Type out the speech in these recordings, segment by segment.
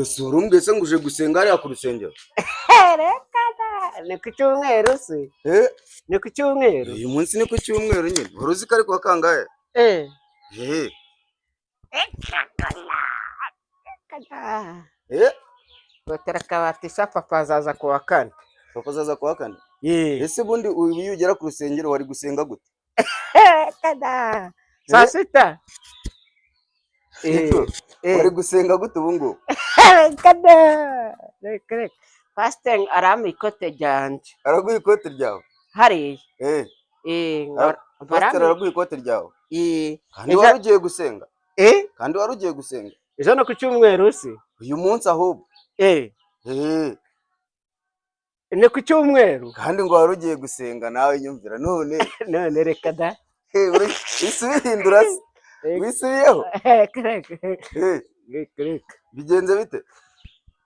Ese urumbwe se nguje gusenga hariya ku rusengero? Reka da, ni ku cyumweru se? Ni ku cyumweru? Uyu munsi ni ku cyumweru nyine. Wari uzi ko ari kuwa kangahe? Batera akabati sa papa azaza kuwa kane. Papa azaza kuwa kane? Ese ubundi iyo ugera ku rusengero wari gusenga gute? Kada. Saa sita? Wari gusenga gute ubu ngubu? Kada. Reka. Pastor arampa ikote ryanje. Araguha ikote ryawe? Hariya. Pastor araguha ikote ryawe? Kandi wari ugiye gusenga? Kandi wari ugiye gusenga? Ejo no ku cyumweru se? Uyu munsi ahubwo? Ni ku cyumweru? Kandi ngo wari ugiye gusenga nawe nyumvira none. None reka da. Isubihindura se? Wisubiyeho? Bigenze bite?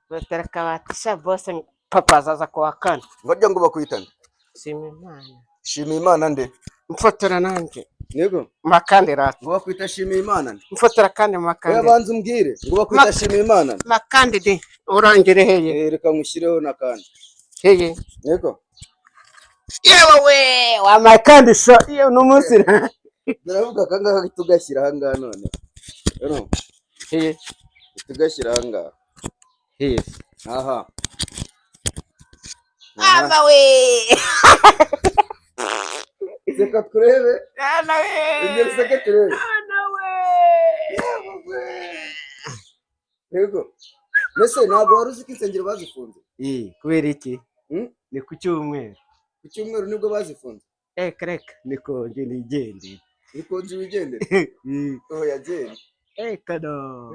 Batera akabati sa bose papa azaza kuwa kane. Barya ngo bakwitane? Shima Imana. Shima Imana nde? Mfotora nanjye. Yego. Makandira. Ngo bakwita Shima Imana nde? Mfotora kandi makandira. Oya banza umbwire ngo bakwita Shima Imana nde? Makandidi urangire heye. Reka nkushyireho nakandi. Heye. Yego. Yewe wa makandisha iyo numunsi na. Daravuga kangaha tugashyira hanga none. Rero. Heye. Tugashyira hanga. Heye. Aha. Ama we. Seka turebe. Ana we. Ingeri seka turebe. Ana we. Yego. Mese ntabwo wari uzi ko insengero bazifunze? Kubera iki? Ni ku cyumweru. Ku cyumweru nibwo bazifunze? Reka nikonje nigendere. Nikonje wigendere? Oya genda. Kada.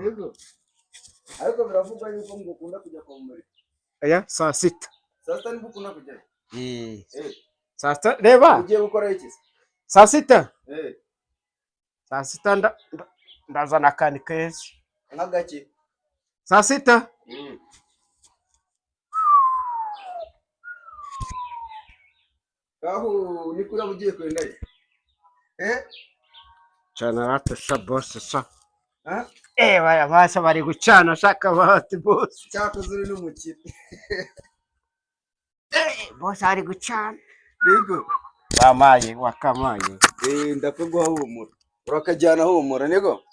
Yego. Ariko biravugwa yuko ngo ukunda kujya kwa mumurika. Aya saa sita. Saa sita nibwo ukunda kujya? Saa sita reba. Ugiye gukora iki se? Saa sita? Saa sita ndazana akandi keza. Nk'agaki? Saa sita? Aho ni kuri ugiye kwenda ye? Cana rata sa boss sa. Baya basa bari gucana shaka bahati boss. Cyakoze uri n'umukire. Boss ari gucana. Yego. Bamaye wakamaye. Ndakuguha humura. Urakajyana humura nego?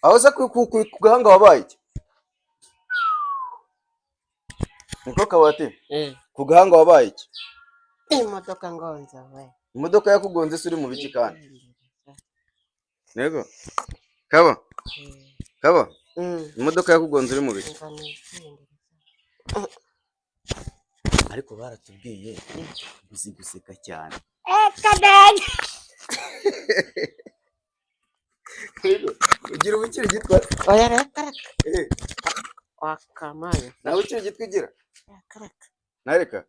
Aho za kugahanga wabaye iki? Niko kabati? Kugahanga wabaye iki? Imodoka ngonza we. Imodoka yakugonze se uri mu biki kandi? Nego? Kaba? Kaba? Imodoka yakugonze uri mu biki? Ariko baratubwiye uzi guseka cyane. Kadage. Ugira ubukire gitwa? Oya reka. Wakamaye. Nawe ukire gitwa igira? Reka. Nareka?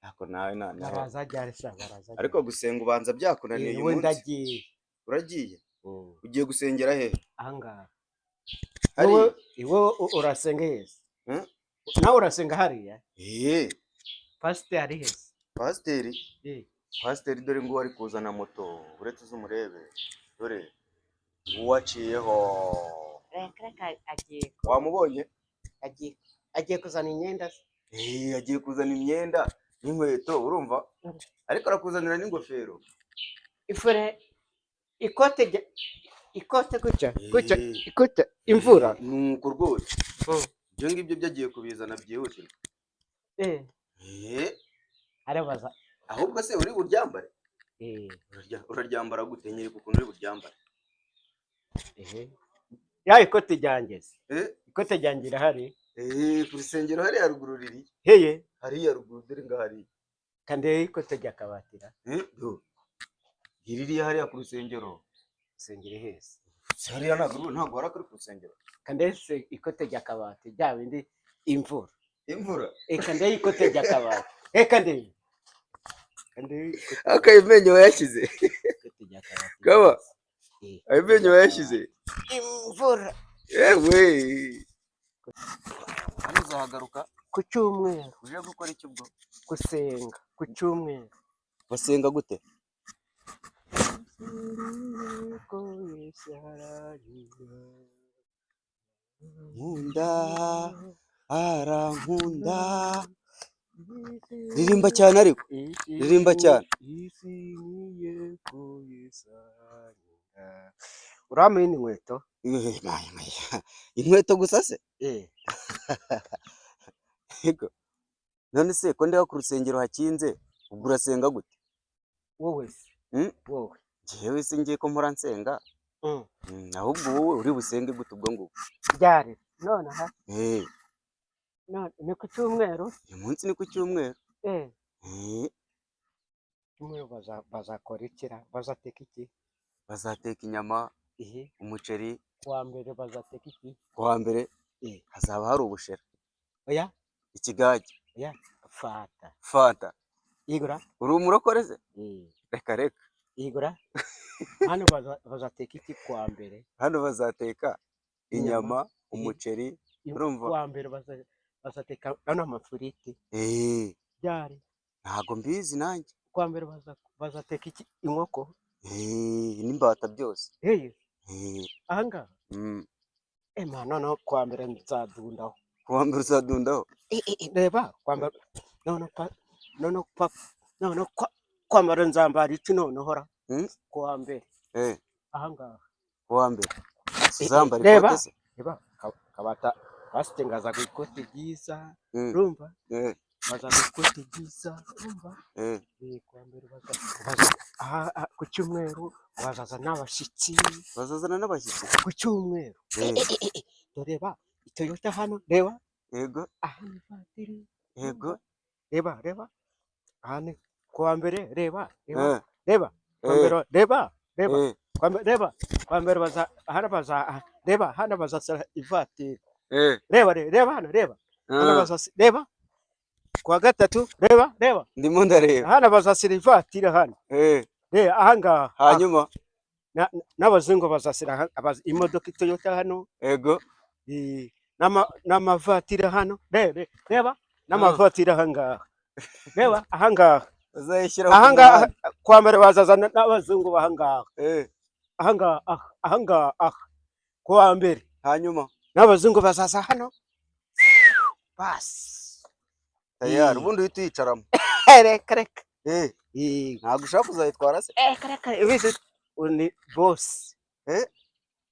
Ako nawe baraza ryari sa baraza. Ariko gusenga ubanza byakunaniye uyu munsi. Ndagiye. Uragiye? Ugiye gusengera he? Ahangaha. Hari iwo urasenga hese? Nawe urasenga hariya? Pastor ari hese? Pastor? Pastor dore ngo ari kuzana moto uretse uzumurebe. Dore uwaciyeho. Reka agiye. Wamubonye? Agiye kuzana imyenda. Agiye kuzana imyenda n'inkweto urumva? Ariko arakuzanira n'ingofero. Ifure ikote guca ikote imvura nuko rwose. Ibyo ngibyo byagiye kubizana byihuse. Arabaza ahubwo se uri buryambare? Uraryambara gute nyiri kuko uri buryambare? Ya ikote ryangeze. Ikote ryangira hari? Ku rusengero hari haruguru riri? Heye. Hari haruguru dore ngahari. Kande ikote ryakabatira? Iriri hari ku rusengero. Rusengero hese. Hariya ntabwo harakuri ku rusengero. Kande se ikote ryakabati bya bindi imvura. Imvura? Kande ikote ryakabati. Kande. Akayimenyo wayashyize. Kaba. Ayimenyo wayashyize. Imvura. Yewe. Uzahagaruka ku cyumweru. Uje gukora iki ubwo? Gusenga ku cyumweru. Basenga gute? nkunda arankunda. Ririmba cyane ariko ririmba cyane. Uramenya inkweto? Inkweto gusa se? Yego. None se ko ndeba ku rusengero hakinze, ubwo urasenga gute? Wowe se? Wowe Jewe se ngiye ko mpora nsenga. Ahubwo wowe uri busenge gute ubwo ngubwo? Ryari none aha? None ni ku cyumweru? Uyu munsi ni ku cyumweru. Cyumweru bazakora ikira, bazateka iki? Bazateka inyama, umuceri. Kuwa mbere bazateka iki? Kuwa mbere hazaba hari ubushera. Oya? Ikigage. Oya, fanta. Igura? Uri umurokore se? Reka. Igura? Hano bazateka iki kuwa mbere? Hano bazateka inyama, umuceri. Urumva? Kuwa mbere bazateka amafiriti. Ryari? Ntago mbizi nanjye. Kuwa mbere bazateka iki? Inkoko? N'imbata byose. Ahangaha? Noneho kuwa mbere nzadundaho. Kuwa mbere uzadundaho? Reba kuwa mbere kuwa mbere nzambara iki noneho ra? Kuwa mbere. Ahangaha. Kuwa mbere uzambara ikote se? Reba kabata basite ngazaga ikote ryiza. Urumva? Bazaga ikote ryiza. Urumva? Kuwa mbere ku cyumweru bazaza n'abashyitsi. Bazazana n'abashyitsi ku cyumweru. Reba Toyota hano, reba. Yego. Aha ni vatiri. Yego. Reba. Aha ni kuwa mbere, reba. Kuwa mbere, reba. Kuwa mbere hano bazasara ivatiri. Reba hano, reba. Hano bazasira, reba. Kuwa gatatu, reba. Ndimo ndareba. Hano bazasira ivatiri hano. Ahangaha. Hanyuma n'abazungu bazasira imodoka Toyota hano. Yego. N'amavatiri hano. Reba. N'amavatiri ahangaha. Reba ahangaha. Bazayishyira ahangaha kwa mbere bazazana n'abazungu bahangaha. Ahangaha. Kwa mbere. Hanyuma n'abazungu bazaza hano. Bas. Tayari ubundi uhita uyicaramo. Reka. Ntabwo ushaka kuzayitwara se? Reka. Ibizi uni boss.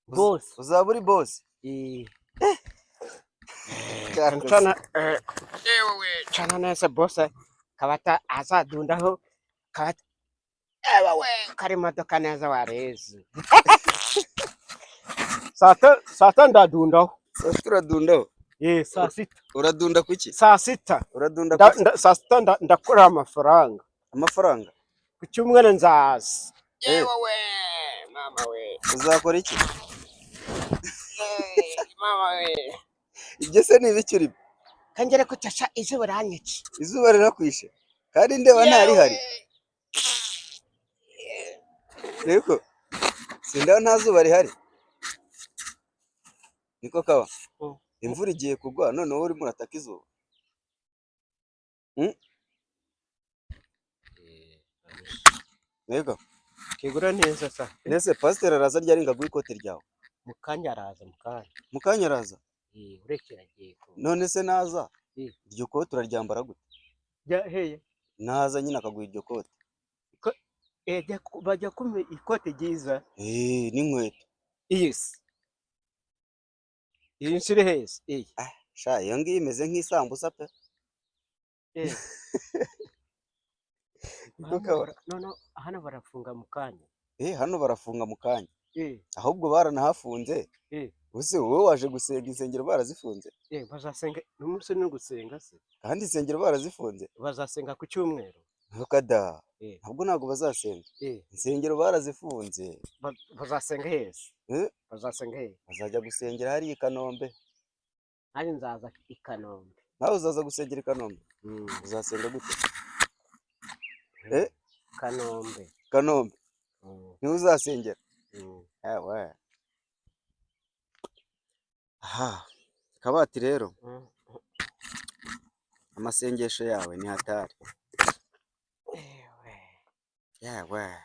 Boss. Uzaba uri boss? Cana neza boss kabata azadundaho kabata kari modoka neza wareze. Sata ndadundaho. Sasa uradundaho? Saa sita. Uradunda kuki? Saa sita. Uradunda kuki? Saa sita ndakora amafaranga. Amafaranga? Ku cyumweru nzaza. Mama we. Uzakora iki? Mama we. Ibyo se ni ibiki urimo? Kangere kutasha izuba ranyice. Izuba rirakwishe? Kandi ndeba ntari hari. Yego. Sindaba nta zuba rihari. Niko kaba. Imvura igiye kugwa none wowe urimo urataka izuba. Yego. Kigura neza sa. Nese pastor araza ryari ngaguha ikote ryawe? Mukanya araza mukanya. Mukanya araza? Urekera yego. None se naza? Iryo kote uraryambara gute? Heye. Naza nyine akaguha iryo kote. Bajya kume ikote ryiza. N'inkweto. Yes. Iyi nsire heza. Sha iyo ngiyo imeze nk'isambusa pe. No, hano barafunga mukanya. Hano barafunga mukanya. Ahubwo baranahafunze. Use wowe waje gusenga insengero barazifunze? Bazasenga n'umunsi no gusenga se. Kandi insengero barazifunze? Bazasenga ku cyumweru. Ntukada. Ntabwo bazasenga. Insengero barazifunze. Bazasenga heza. Bazasenga heza. Bazajya gusengera hari i Kanombe. Hari nzaza i Kanombe. Nawe uzaza gusengera i Kanombe? Uzasenga gute? Kanombe. Ni uzasengera? Ewe. Kabati rero. Amasengesho yawe ni hatari. Yewe.